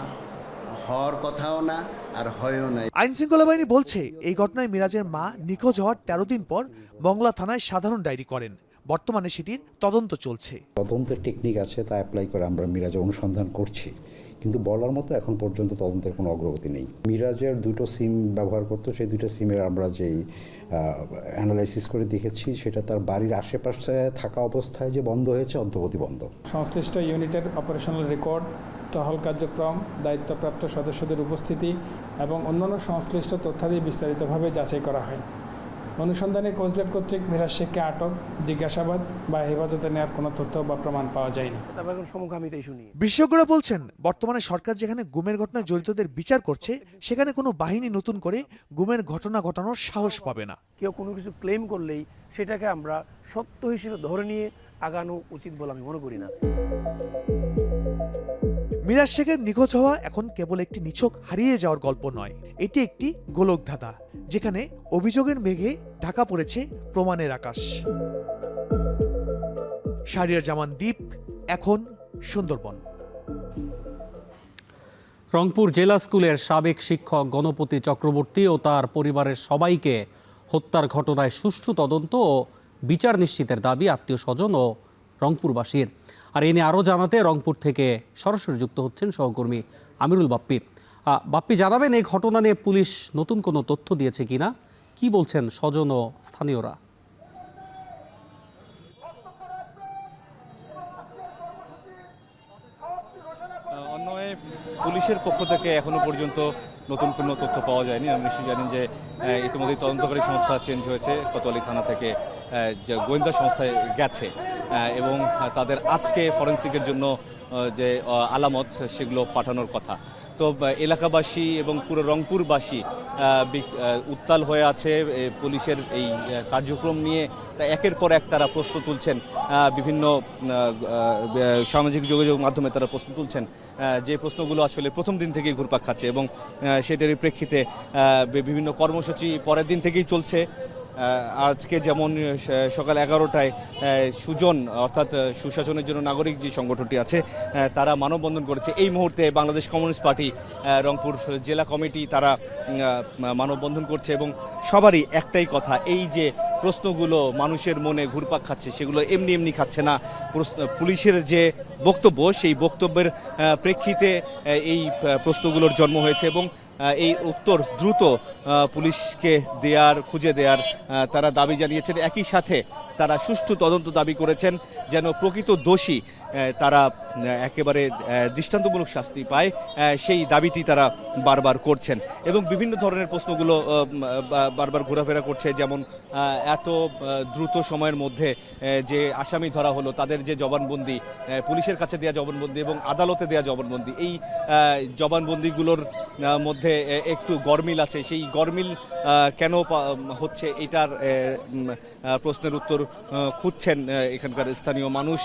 হওয়ার কথাও না আর হয়ও না। আইন শৃঙ্খলা বাহিনী বলছে এই ঘটনায় মিরাজের মা নিখোঁজ হওয়ার 13 দিন পর মংলা থানায় সাধারণ ডায়েরি করেন। বর্তমানে সেটির তদন্ত চলছে। তদন্তের টেকনিক আছে, তা অ্যাপ্লাই করে আমরা মিরাজের অনুসন্ধান করছি, কিন্তু বলার মতো এখন পর্যন্ত তদন্তের কোনো অগ্রগতি নেই। মিরাজের 2টো সিম ব্যবহার করতো, সেই 2টা সিমের আমরা যেই অ্যানালাইসিস করে দেখেছি সেটা তার বাড়ির আশেপাশে থাকা অবস্থায় যে বন্ধ হয়েছে অন্তর্বর্তী বন্ধ। সংশ্লিষ্ট ইউনিটের অপারেশনাল রেকর্ড, টহল কার্যক্রম, দায়িত্বপ্রাপ্ত সদস্যদের উপস্থিতি এবং অন্যান্য সংশ্লিষ্ট তথ্যাদি বিস্তারিতভাবে যাচাই করা হয়। অনুসন্ধানে কোস্টগার্ড কর্তৃক মিরাজ শেখকে আটক, জিজ্ঞাসাবাদ বা হেফাজতে নেওয়ার কোনো তথ্য বা প্রমাণ পাওয়া যায়নি। বিশেষজ্ঞরা বলছেন বর্তমানে সরকার যেখানে গুমের ঘটনায় জড়িতদের বিচার করছে সেখানে কোনো বাহিনী নতুন করে গুমের ঘটনা ঘটানোর সাহস পাবে না। কেউ কোনো কিছু ক্লেম করলেই সেটাকে আমরা সত্য হিসেবে ধরে নিয়ে আগানো উচিত বলে আমি মনে করি না। মিরাজ শেখের নিখোঁজ হওয়া এখন কেবল একটি নিছক হারিয়ে যাওয়ার গল্প নয়, এটি একটি গোলকধাঁধা যেখানে অভিযোগের মেঘে ঢাকা পড়েছে প্রমাণের আকাশ। শাহরিয়ার জামান দ্বীপ, এখন সুন্দরবন। রংপুর জেলা স্কুলের সাবেক শিক্ষক গণপতি চক্রবর্তী ও তার পরিবারের সবাইকে হত্যার ঘটনায় সুষ্ঠু তদন্ত ও বিচার নিশ্চিতের দাবি আত্মীয় স্বজন ও রংপুরবাসীর। আর এ নিয়ে আরও জানাতে রংপুর থেকে সরাসরি যুক্ত হচ্ছেন সহকর্মী আমিরুল বাপ্পি। বাপ্পি, জানাবেন এই ঘটনা নিয়ে পুলিশ নতুন কোনো তথ্য দিয়েছে কিনা, কি বলছেন স্বজন ও স্থানীয়রা? পুলিশের পক্ষ থেকে এখনো পর্যন্ত নতুন কোনো তথ্য পাওয়া যায়নি। আমি নিশ্চয়ই জানেন যে ইতিমধ্যেই তদন্তকারী সংস্থা চেঞ্জ হয়েছে, কোতোয়ালি থানা থেকে যে গোয়েন্দা সংস্থায় গেছে এবং তাদের আজকে ফরেন্সিকের জন্য যে আলামত সেগুলো পাঠানোর কথা। তো এলাকাবাসী এবং পুরো রংপুরবাসী উত্তাল হয়ে আছে পুলিশের এই কার্যক্রম নিয়ে। একের পর এক তারা প্রশ্ন তুলছেন, বিভিন্ন সামাজিক যোগাযোগ মাধ্যমে তারা প্রশ্ন তুলছেন, যে প্রশ্নগুলো আসলে প্রথম দিন থেকেই ঘুরপাক খাচ্ছে এবং সেটারই প্রেক্ষিতে বিভিন্ন কর্মসূচি পরের দিন থেকেই চলছে। আজকে যেমন সকাল 11টায় সুজন অর্থাৎ সুশাসনের জন্য নাগরিক যে সংগঠনটি আছে তারা মানববন্ধন করেছে। এই মুহূর্তে বাংলাদেশ কমিউনিস্ট পার্টি রংপুর জেলা কমিটি তারা মানববন্ধন করছে এবং সবারই একটাই কথা, এই যে প্রশ্নগুলো মানুষের মনে ঘুরপাক খাচ্ছে সেগুলো এমনি এমনি খাচ্ছে না। পুলিশের যে বক্তব্য সেই বক্তব্যের প্রেক্ষিতে এই প্রশ্নগুলোর জন্ম হয়েছে এবং এই উত্তর দ্রুত পুলিশকে খুঁজে দেওয়ার তারা দাবি জানিয়েছেন। একই সাথে তারা সুষ্ঠু তদন্ত দাবি করেছেন, যেন প্রকৃত দোষী তারা একেবারে দৃষ্টান্তমূলক শাস্তি পায়, সেই দাবিটি তারা বারবার করছেন এবং বিভিন্ন ধরনের প্রশ্নগুলো বারবার ঘোরাফেরা করছে। যেমন এত দ্রুত সময়ের মধ্যে যে আসামি ধরা হলো, তাদের যে জবানবন্দি, পুলিশের কাছে দেওয়া জবানবন্দি এবং আদালতে দেওয়া জবানবন্দি, এই জবানবন্দিগুলোর মধ্যে একটু গরমিল আছে। সেই গরমিল কেন হচ্ছে এটার প্রশ্নের উত্তর খুঁজছেন এখানকার স্থানীয় মানুষ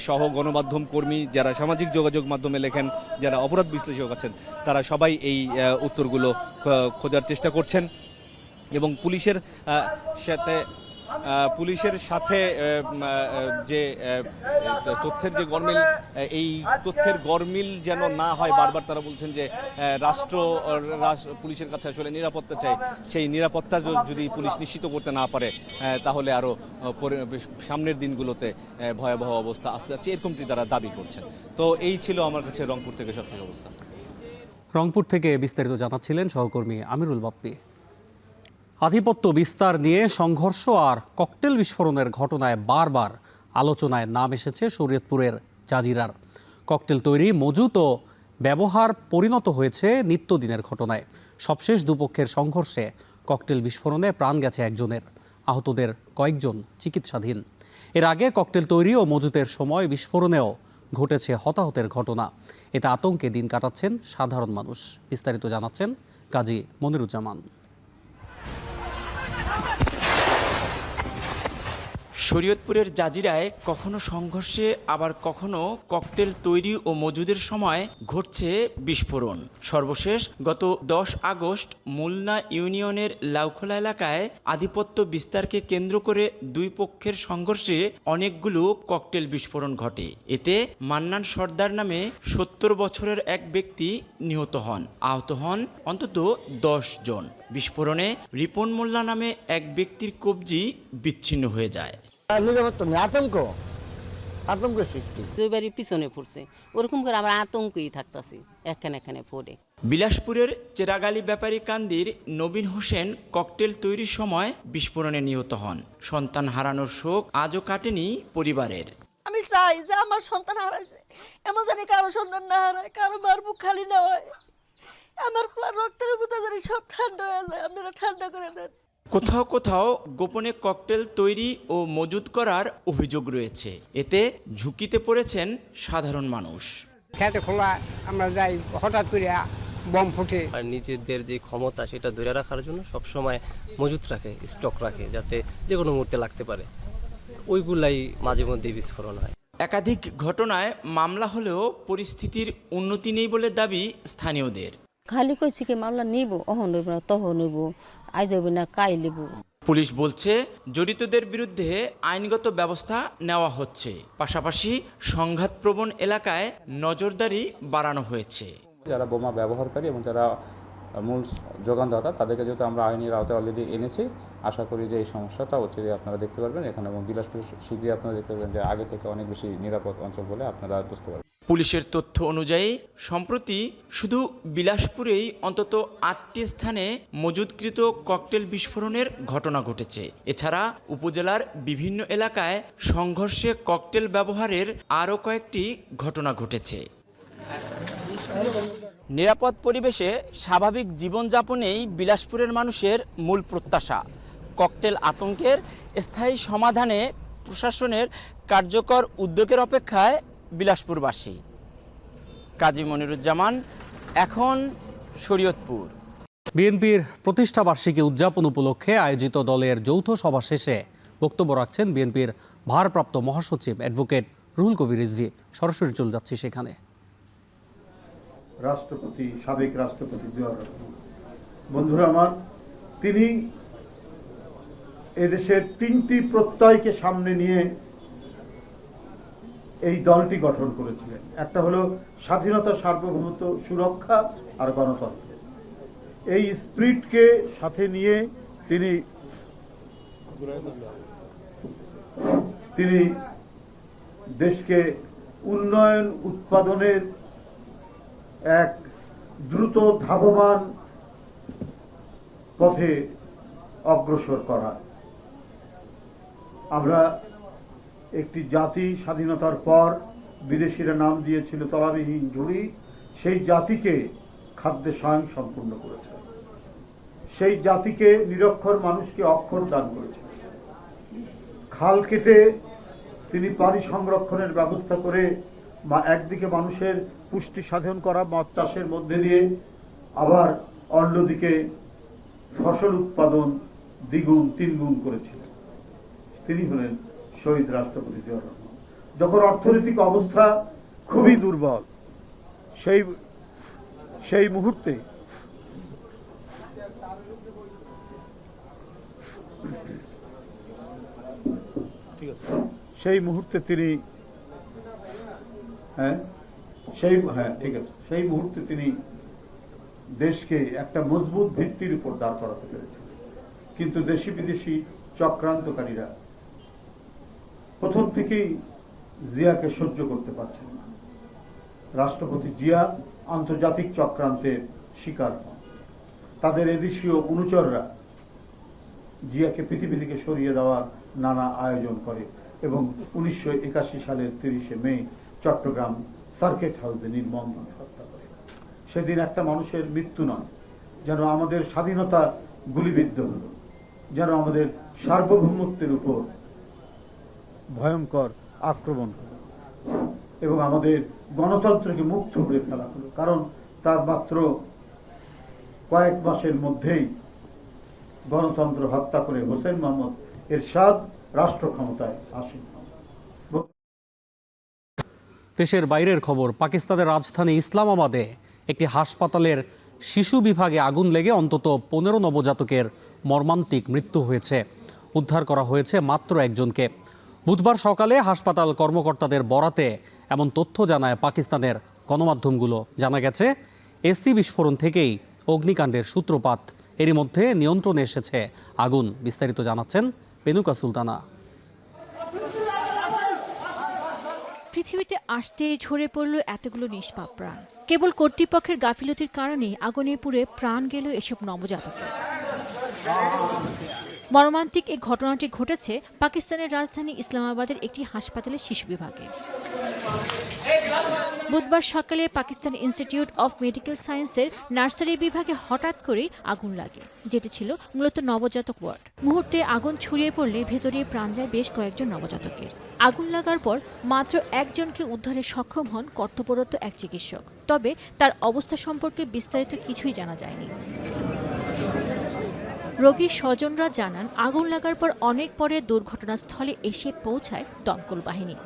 সহ গণমাধ্যম কর্মী, যারা সামাজিক যোগাযোগ মাধ্যমে লেখেন, যারা অপরাধ বিশ্লেষক আছেন, তারা সবাই এই উত্তরগুলো খোঁজার চেষ্টা করছেন এবং পুলিশের সাথে যে তথ্যের যে গরমিল, এই তথ্যের গরমিল যেন না হয়। বারবার তারা বলছেন যে পুলিশের কাছে আসলে নিরাপত্তা চাই, সেই নিরাপত্তা যদি পুলিশ নিশ্চিত করতে না পারে তাহলে আরও সামনের দিনগুলোতে ভয়াবহ অবস্থা আসতে যাচ্ছে, এরকমটি তারা দাবি করছেন। তো এই ছিল আমার কাছে রংপুর থেকে সবশেষ অবস্থা। রংপুর থেকে বিস্তারিত জানাচ্ছিলেন সহকর্মী আমিরুল বাপ্পি। আধিপত্য বিস্তার নিয়ে সংঘর্ষ আর ককটেল বিস্ফোরণের ঘটনায় বারবার আলোচনায় নাম এসেছে শরীয়তপুরের জাজিরার। ককটেল তৈরি, মজুত ও ব্যবহার পরিণত হয়েছে নিত্যদিনের ঘটনায়। সবশেষ দুপক্ষের সংঘর্ষে ককটেল বিস্ফোরণে প্রাণ গেছে একজনের, আহতদের কয়েকজন চিকিৎসাধীন। এর আগে ককটেল তৈরি ও মজুতের সময় বিস্ফোরণেও ঘটেছে হতাহতের ঘটনা। এতে আতঙ্কে দিন কাটাচ্ছেন সাধারণ মানুষ। বিস্তারিত জানাচ্ছেন কাজী মনিরুজ্জামান। শরীয়তপুরের জাজিরায় কখনো সংঘর্ষে আবার কখনো ককটেল তৈরি ও মজুদের সময় ঘটছে বিস্ফোরণ। সর্বশেষ গত 10 আগস্ট মুলনা ইউনিয়নের লাউখোলা এলাকায় আধিপত্য বিস্তারকে কেন্দ্র করে দুই পক্ষের সংঘর্ষে অনেকগুলো ককটেল বিস্ফোরণ ঘটে। এতে মান্নান সর্দার নামে 70 বছরের এক ব্যক্তি নিহত হন, আহত হন অন্তত 10 জন। বিস্ফোরণে রিপন মোল্লা নামে এক ব্যক্তির কবজি বিচ্ছিন্ন হয়ে যায়। আতঙ্ক সৃষ্টি, দুই বাড়ির পিছনে পড়ছে, ওরকম করে আমরা আতঙ্কই থাকতেছি এখানে পড়ে। বিলাসপুরের চেরাগালি ব্যাপারী কান্দির নবীন হোসেন ককটেল তৈরির সময় বিস্ফোরণে নিহত হন। সন্তান হারানোর শোক আজও কাটেনি পরিবারের। আমি চাই যে আমার সন্তান হারাইছে, এমন জানি কারো সন্তান না হারায়, কারো মার বুক খালি না হয়, আমার রক্তের উপরে জানি সব ঠান্ডা হয়ে যায়। আপনারা ঠান্ডা করে দেন। কোথাও কোথাও গোপনে ককটেল তৈরি ও মজুত করার অভিযোগ রয়েছে। এতে ঝুঁকিতে পড়েছেন সাধারণ মানুষ। খেতে খোলা আমরা যাই, হঠাৎ করে বম ফুটে। আর নিজেদের যে ক্ষমতা সেটা ধরে রাখার জন্য সবসময় মজুত রাখে, স্টক রাখে, যাতে যে কোনো মুহূর্তে লাগতে পারে। ওইগুলাই মাঝে মধ্যে বিস্ফোরণ হয়। একাধিক ঘটনায় মামলা হলেও পরিস্থিতির উন্নতি নেই বলে দাবি স্থানীয়দের। খালি কইছি কি মামলা নিব, অহন নইব না তখন নইব, আজ হইব না কাই লিব। পুলিশ বলছে জড়িতদের বিরুদ্ধে আইনগত ব্যবস্থা নেওয়া হচ্ছে, পাশাপাশি সংঘাতপ্রবণ এলাকায় নজরদারি বাড়ানো হয়েছে। যারা বোমা ব্যবহারকারী এবং যারা মূল যোগানদাতা তাদেরকে যেহেতু আমরা আইনের আওতায় অলরেডি এনেছি, আশা করি যে এই সমস্যাটা অচিরে আপনারা দেখতে পারবেন এখানে, এবং বিলাসপুর শীঘ্রই আপনারা দেখতে পারবেন যে আগে থেকে অনেক বেশি নিরাপদ অঞ্চল বলে আপনারা বুঝতে পারবেন। পুলিশের তথ্য অনুযায়ী সম্প্রতি শুধু বিলাসপুরেই অন্তত 8টি স্থানে মজুদকৃত ককটেল বিস্ফোরণের ঘটনা ঘটেছে। এছাড়া উপজেলার বিভিন্ন এলাকায় সংঘর্ষে ককটেল ব্যবহারের আরও কয়েকটি ঘটনা ঘটেছে। নিরাপদ পরিবেশে স্বাভাবিক জীবনযাপনেই বিলাসপুরের মানুষের মূল প্রত্যাশা। ককটেল আতঙ্কের স্থায়ী সমাধানে প্রশাসনের কার্যকর উদ্যোগের অপেক্ষায় বিলাসপুরবাসী। কাজী মনিরুজ্জামান, এখন শরীয়তপুর। বিএনপির প্রতিষ্ঠাবার্ষিকী উদযাপন উপলক্ষে আয়োজিত দলের যৌথ সভা শেষে বক্তব্য রাখছেন বিএনপির ভারপ্রাপ্ত মহাসচিব অ্যাডভোকেট রুহুল কবির রিজভী। সরাসরি চলে যাচ্ছি সেখানে। রাষ্ট্রপতি, সাবেক রাষ্ট্রপতি জিয়াউর রহমান, বন্ধুরা আমার, তিনি এদেশের 3টি প্রত্যয়কে সামনে নিয়ে এই দলটি গঠন করেছিলেন। একটা হলো স্বাধীনতা, সার্বভৌমত্ব, সুরক্ষা আর গণতন্ত্র। এই স্পিরিটকে সাথে নিয়ে তিনি দেশকে উন্নয়ন উৎপাদনের এক দ্রুত ধাবমান পথে অগ্রসর করা। আমরা একটি জাতি স্বাধীনতার পর বিদেশিরা নাম দিয়েছিল তলাবিহীন ঝুড়ি, সেই জাতিকে খাদ্যে স্বয়ংসম্পূর্ণ করেছে, সেই জাতিকে নিরক্ষর মানুষকে অক্ষর দান করেছে। খাল কেটে তিনি পানি সংরক্ষণের ব্যবস্থা করে একদিকে মানুষের পুষ্টি সাধন করা মৎস্য চাষের মধ্যে দিয়ে, আবার অন্যদিকে ফসল উৎপাদন দ্বিগুণ তিনগুণ করেছিলেন। তিনি হলেন শহীদ রাষ্ট্রপতি জিয়াউর রহমান। যখন অর্থনৈতিক অবস্থা খুবই দুর্বল, সেই মুহূর্তে তিনি সেই মুহূর্তে তিনি দেশকে একটা মজবুত ভিত্তির উপর দাঁড় করাতে পেরেছিলেন। কিন্তু দেশি বিদেশি চক্রান্তকারীরা প্রথম থেকেই জিয়াকে সহ্য করতে পারছেন না। রাষ্ট্রপতি জিয়া আন্তর্জাতিক চক্রান্তের শিকার হন। তাদের এদেশীয় অনুচররা জিয়াকে পৃথিবী থেকে সরিয়ে দেওয়ার নানা আয়োজন করে এবং 1981 সালের 30শে মে চট্টগ্রাম সার্কিট হাউসে নির্মমভাবে হত্যা করে। সেদিন একটা মানুষের মৃত্যু নয়, যেন আমাদের স্বাধীনতা গুলিবিদ্ধ হল, যেন আমাদের সার্বভৌমত্বের উপর ভয়ঙ্কর আক্রমণ হল এবং আমাদের গণতন্ত্রকে মুক্ত করে ফেলা হলো। কারণ তার মাত্র কয়েক মাসের মধ্যেই গণতন্ত্র হত্যা করে হোসেন মোহাম্মদ এরশাদ রাষ্ট্র ক্ষমতায় আসেন। দেশের বাইরের খবর, পাকিস্তানের রাজধানী ইসলামাবাদে একটি হাসপাতালের শিশু বিভাগে আগুন লেগে অন্তত 15 নবজাতকের মর্মান্তিক মৃত্যু হয়েছে। উদ্ধার করা হয়েছে মাত্র একজনকে। বুধবার সকালে হাসপাতাল কর্মকর্তাদের বরাতে এমন তথ্য জানায় পাকিস্তানের গণমাধ্যমগুলো। জানা গেছে এসি বিস্ফোরণ থেকেই অগ্নিকাণ্ডের সূত্রপাত। এরই মধ্যে নিয়ন্ত্রণে এসেছে আগুন। বিস্তারিত জানাচ্ছেন পেনুকা সুলতানা। পৃথিবীতে আসতেই ঝরে পড়ল এতগুলো নিষ্পাপ প্রাণ। কেবল কর্তৃপক্ষের গাফিলতির কারণে আগুনে পুড়ে প্রাণ গেল এসব নবজাতকের। মর্মান্তিক এই ঘটনাটি ঘটেছে পাকিস্তানের রাজধানী ইসলামাবাদের একটি হাসপাতালের শিশু বিভাগে। বুধবার সকালে পাকিস্তান ইনস্টিটিউট অফ মেডিকেল সায়েন্সের নার্সারি বিভাগে হঠাৎ করেই আগুন লাগে, যেটি ছিল মূলত নবজাতক ওয়ার্ড। মুহূর্তে আগুন ছড়িয়ে পড়লে ভেতরে প্রাণ যায় বেশ কয়েকজন নবজাতকের। আগুন লাগার পর মাত্র একজনকে উদ্ধারে সক্ষম হন কর্তব্যরত এক চিকিৎসক। তবে তার অবস্থা সম্পর্কে বিস্তারিত কিছুই জানা যায়নি। রোগীর স্বজনরা জানান, আগুন লাগার পর অনেক পরে দুর্ঘটনাস্থলে এসে পৌঁছায় দমকল বাহিনী।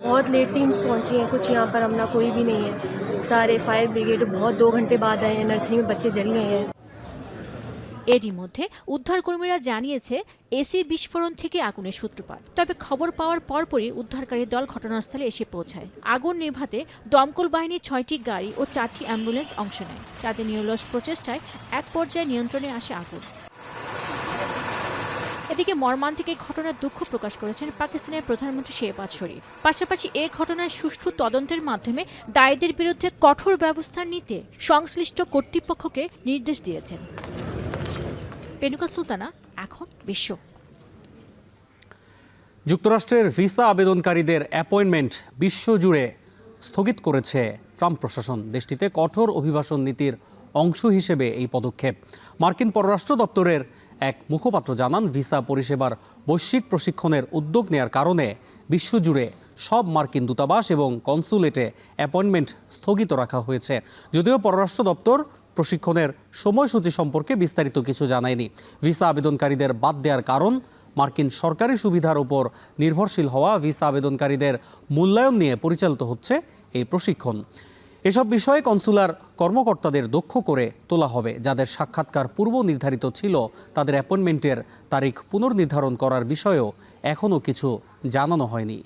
बहुत लेट टीम्स पहुंची हैं, कुछ यहाँ पर हमला कोई भी नहीं है। सारे फायर ब्रिगेड बहुत 2 घंटे बाद आए हैं। नर्सरी में बच्चे जल गए हैं। এরই মধ্যে উদ্ধারকর্মীরা জানিয়েছে এসি বিস্ফোরণ থেকে আগুনের সূত্রপাত। তবে খবর পাওয়ার পরপরই উদ্ধারকারী দল ঘটনাস্থলে এসে পৌঁছায়। আগুন নেভাতে দমকল বাহিনীর 6টি গাড়ি ও 4টি অ্যাম্বুলেন্স অংশ নেয়। তাদের নিরলস প্রচেষ্টায় এক পর্যায়ে নিয়ন্ত্রণে আসে আগুন। এদিকে মর্মান্তিক এই ঘটনার দুঃখ প্রকাশ করেছেন পাকিস্তানের প্রধানমন্ত্রী শেহবাজ শরীফ। পাশাপাশি এ ঘটনায় সুষ্ঠু তদন্তের মাধ্যমে দায়ীদের বিরুদ্ধে কঠোর ব্যবস্থা নিতে সংশ্লিষ্ট কর্তৃপক্ষকে নির্দেশ দিয়েছেন। পেনুকা সুলতানা, এখন বিশ্ব। যুক্তরাষ্ট্রের ভিসা আবেদনকারীদের অ্যাপয়েন্টমেন্ট বিশ্বজুড়ে স্থগিত করেছে ট্রাম্প প্রশাসন। দেশটিতে কঠোর অভিবাসন নীতির অংশ হিসেবে এই পদক্ষেপ। মার্কিন পররাষ্ট্র দপ্তরের এক মুখপাত্র জানান, ভিসা পরিষেবার বৈশ্বিক প্রশিক্ষণের উদ্যোগ নেয়ার কারণে বিশ্বজুড়ে সব মার্কিন দূতাবাস এবং কনসুলেটে অ্যাপয়েন্টমেন্ট স্থগিত রাখা হয়েছে। যদিও পররাষ্ট্র দপ্তর প্রশিক্ষণের সময়সূচি সম্পর্কে বিস্তারিত কিছু জানায়নি। ভিসা আবেদনকারীদের বাদ দেওয়ার কারণ মার্কিন সরকারি সুবিধার উপর নির্ভরশীল হওয়া। ভিসা আবেদনকারীদের মূল্যায়ন নিয়ে পরিচালিত হচ্ছে এই প্রশিক্ষণ। এসব বিষয়ে কনসুলার কর্মকর্তাদের দক্ষ করে তোলা হবে। যাদের সাক্ষাৎকার পূর্ব নির্ধারিত ছিল তাদের অ্যাপয়েন্টমেন্টের তারিখ পুনর্নির্ধারণ করার বিষয়েও এখনও কিছু জানানো হয়নি।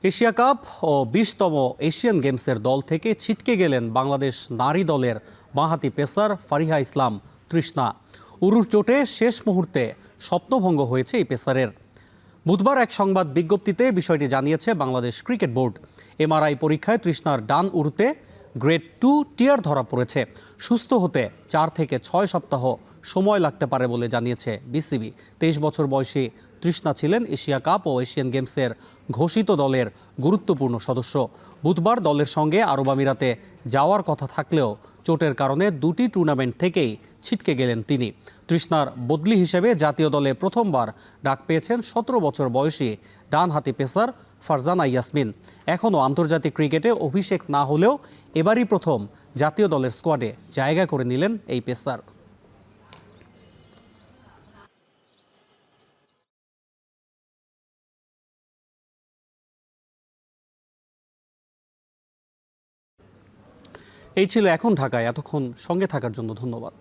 এশিয়া কাপ ও 20তম এশিয়ান গেমসের দল থেকে ছিটকে গেলেন বাংলাদেশ নারী দলের বাঁহাতি পেসার ফারিহা ইসলাম তৃষ্ণা। উরুর চোটে শেষ মুহূর্তে স্বপ্নভঙ্গ হয়েছে এই পেসারের। বুধবার এক সংবাদ বিজ্ঞপ্তিতে বিষয়টি জানিয়েছে বাংলাদেশ ক্রিকেট বোর্ড। এমআরআই পরীক্ষায় তৃষ্ণার ডান উরুতে গ্রেড 2 টিয়ার ধরা পড়েছে। সুস্থ হতে 4 থেকে 6 সপ্তাহ সময় লাগতে পারে বলে জানিয়েছে বিসিবি। 23 বছর বয়সী তৃষ্ণা ছিলেন এশিয়া কাপ ও এশিয়ান গেমসের ঘোষিত দলের গুরুত্বপূর্ণ সদস্য। বুধবার দলের সঙ্গে আরব আমিরাতে যাওয়ার কথা থাকলেও চোটের কারণে 2টি টুর্নামেন্ট থেকেই ছিটকে গেলেন তিনি। তৃষ্ণার বদলি হিসেবে জাতীয় দলে প্রথমবার ডাক পেয়েছেন 17 বছর বয়সী ডানহাতি পেসার ফারজানা ইয়াসমিন। এখনও আন্তর্জাতিক ক্রিকেটে অভিষেক না হলেও এবারই প্রথম জাতীয় দলের স্কোয়াডে জায়গা করে নিলেন এই পেসার। এই ছিল এখন ঢাকায়। এতক্ষণ সঙ্গে থাকার জন্য ধন্যবাদ।